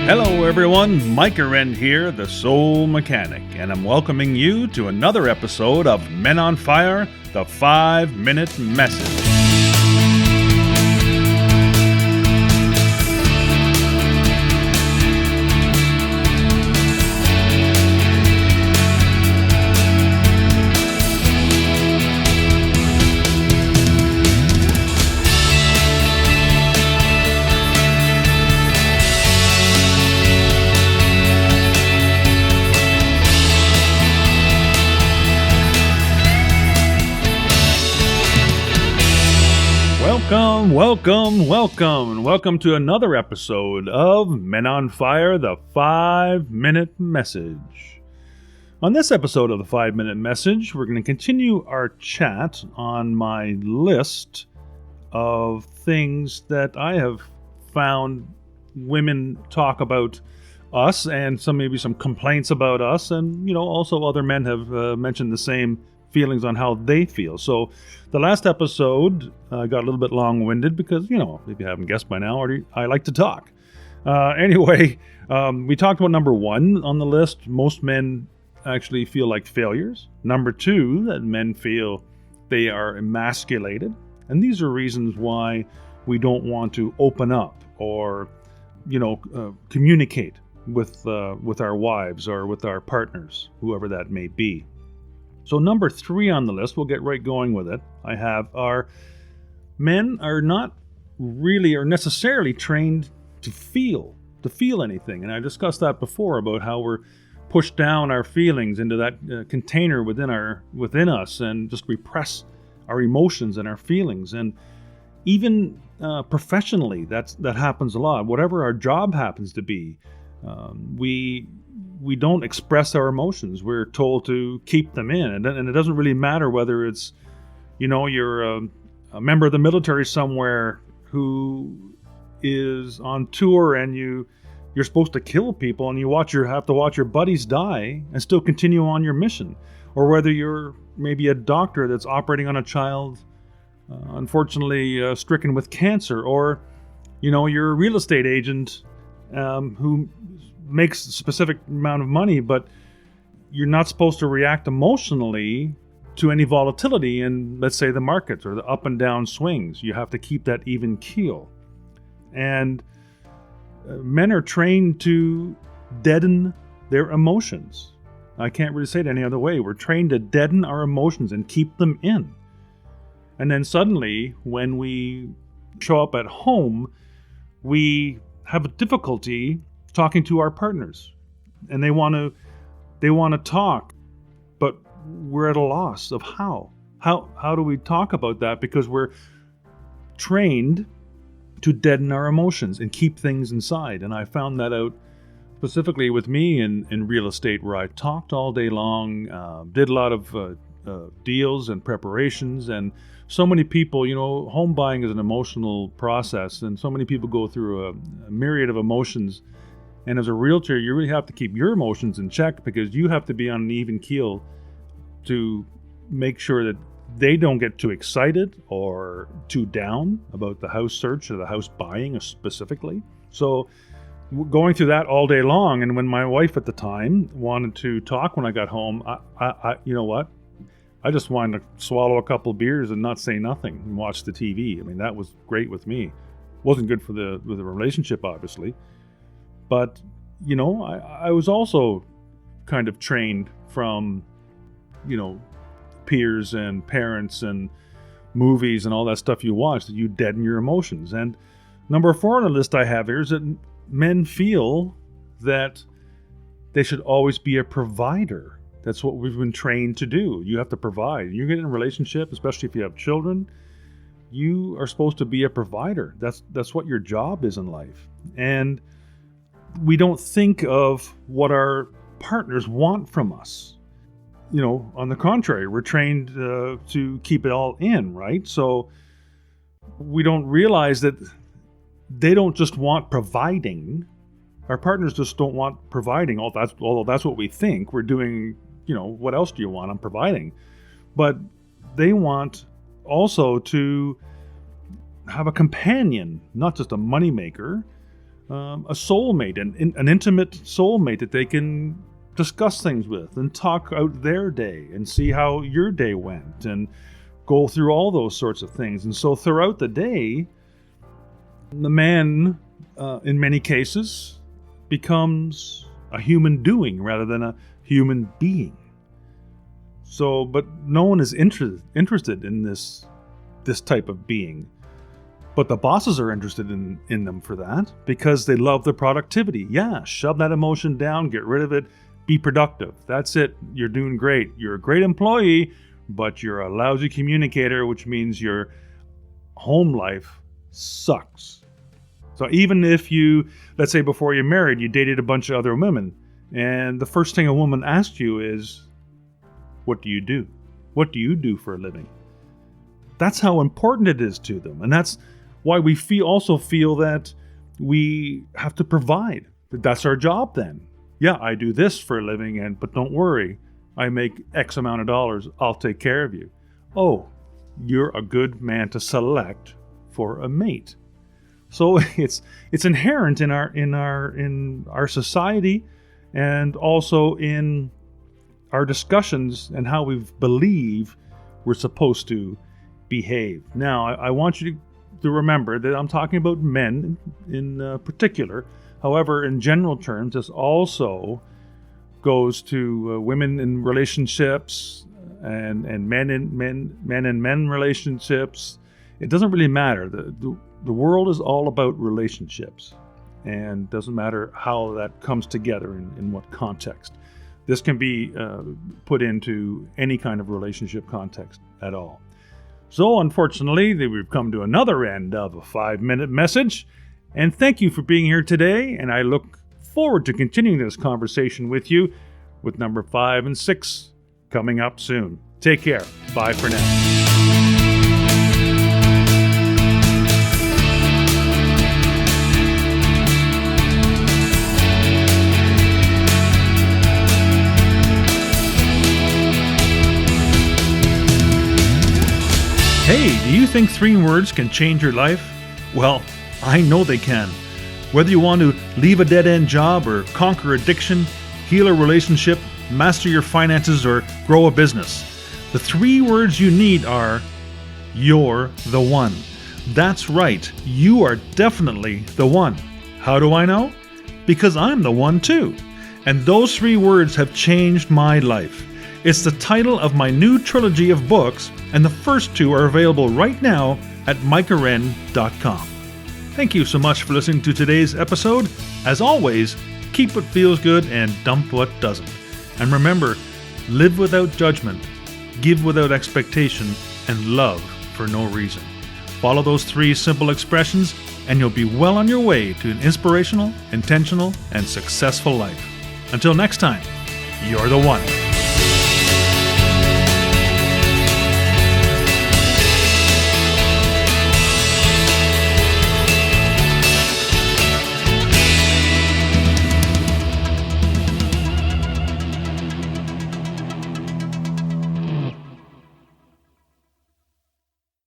Hello everyone, Mike Arend here, the Soul Mechanic, and I'm welcoming you to another episode of Men on Fire, the 5-Minute Message. Welcome to another episode of Men on Fire, the 5-Minute Message. On this episode of the 5-Minute Message, we're going to continue our chat on my list of things that I have found women talk about us and maybe some complaints about us, and also other men have mentioned the same feelings on how they feel. So the last episode got a little bit long-winded because, if you haven't guessed by now, I like to talk. Anyway, we talked about number 1 on the list. Most men actually feel like failures. Number 2, that men feel they are emasculated. And these are reasons why we don't want to open up or, communicate with our wives or with our partners, whoever that may be. So number 3 on the list, we'll get right going with it, I have are men are not really or necessarily trained to feel anything. And I discussed that before about how we're pushed down our feelings into that container within us and just repress our emotions and our feelings. And even professionally, that happens a lot. Whatever our job happens to be, we don't express our emotions. We're told to keep them in. And it doesn't really matter whether it's, you're a member of the military somewhere who is on tour and you're supposed to kill people and you have to watch your buddies die and still continue on your mission. Or whether you're maybe a doctor that's operating on a child, unfortunately stricken with cancer. Or, you're a real estate agent who makes a specific amount of money, but you're not supposed to react emotionally to any volatility in, let's say, the markets or the up and down swings. You have to keep that even keel. And men are trained to deaden their emotions. I can't really say it any other way. We're trained to deaden our emotions and keep them in. And then suddenly, when we show up at home, we have a difficulty talking to our partners, and they want to talk, but we're at a loss of how do we talk about that, because we're trained to deaden our emotions and keep things inside. And I found that out specifically with me in real estate, where I talked all day long, did a lot of deals and preparations, and so many people, home buying is an emotional process, and so many people go through a myriad of emotions. And as a realtor, you really have to keep your emotions in check, because you have to be on an even keel to make sure that they don't get too excited or too down about the house search or the house buying specifically. So going through that all day long, and when my wife at the time wanted to talk when I got home, I you know what? I just wanted to swallow a couple beers and not say nothing and watch the TV. I mean, that was great with me. Wasn't good for the relationship, obviously. But, I was also kind of trained from, peers and parents and movies and all that stuff you watch, that you deaden your emotions. And number 4 on the list I have here is that men feel that they should always be a provider. That's what we've been trained to do. You have to provide. You get in a relationship, especially if you have children, you are supposed to be a provider. That's what your job is in life. And we don't think of what our partners want from us. On the contrary, we're trained to keep it all in, right? So we don't realize that they don't just want providing. Our partners just don't want providing. Although that's what we think. We're doing, what else do you want? I'm providing. But they want also to have a companion, not just a moneymaker, a soulmate, an intimate soulmate that they can discuss things with and talk out their day and see how your day went and go through all those sorts of things. And so throughout the day, the man, in many cases, becomes a human doing rather than a human being. So, but no one is interested in this type of being. But the bosses are interested in them for that because they love the productivity. Yeah, shove that emotion down, get rid of it, be productive. That's it. You're doing great. You're a great employee, but you're a lousy communicator, which means your home life sucks. So even if you, let's say before you're married, you dated a bunch of other women, and the first thing a woman asks you is, what do you do? What do you do for a living? That's how important it is to them. And that's why we also feel that we have to provide. That's our job then. Yeah, I do this for a living, but don't worry, I make X amount of dollars, I'll take care of you. Oh, you're a good man to select for a mate. So it's inherent in our society, and also in our discussions and how we believe we're supposed to behave. Now, I want you to remember that I'm talking about men in particular. However, in general terms, this also goes to women in relationships and men and men relationships. It doesn't really matter. The world is all about relationships, and doesn't matter how that comes together in what context. This can be put into any kind of relationship context at all. So unfortunately, we've come to another end of a 5-minute message. And thank you for being here today. And I look forward to continuing this conversation with you with number 5 and 6 coming up soon. Take care. Bye for now. Hey, do you think 3 words can change your life? Well, I know they can. Whether you want to leave a dead-end job or conquer addiction, heal a relationship, master your finances, or grow a business, the 3 words you need are, you're the one. That's right, you are definitely the one. How do I know? Because I'm the one too. And those 3 words have changed my life. It's the title of my new trilogy of books, and the first 2 are available right now at micahwren.com. Thank you so much for listening to today's episode. As always, keep what feels good and dump what doesn't. And remember, live without judgment, give without expectation, and love for no reason. Follow those 3 simple expressions, and you'll be well on your way to an inspirational, intentional, and successful life. Until next time, you're the one.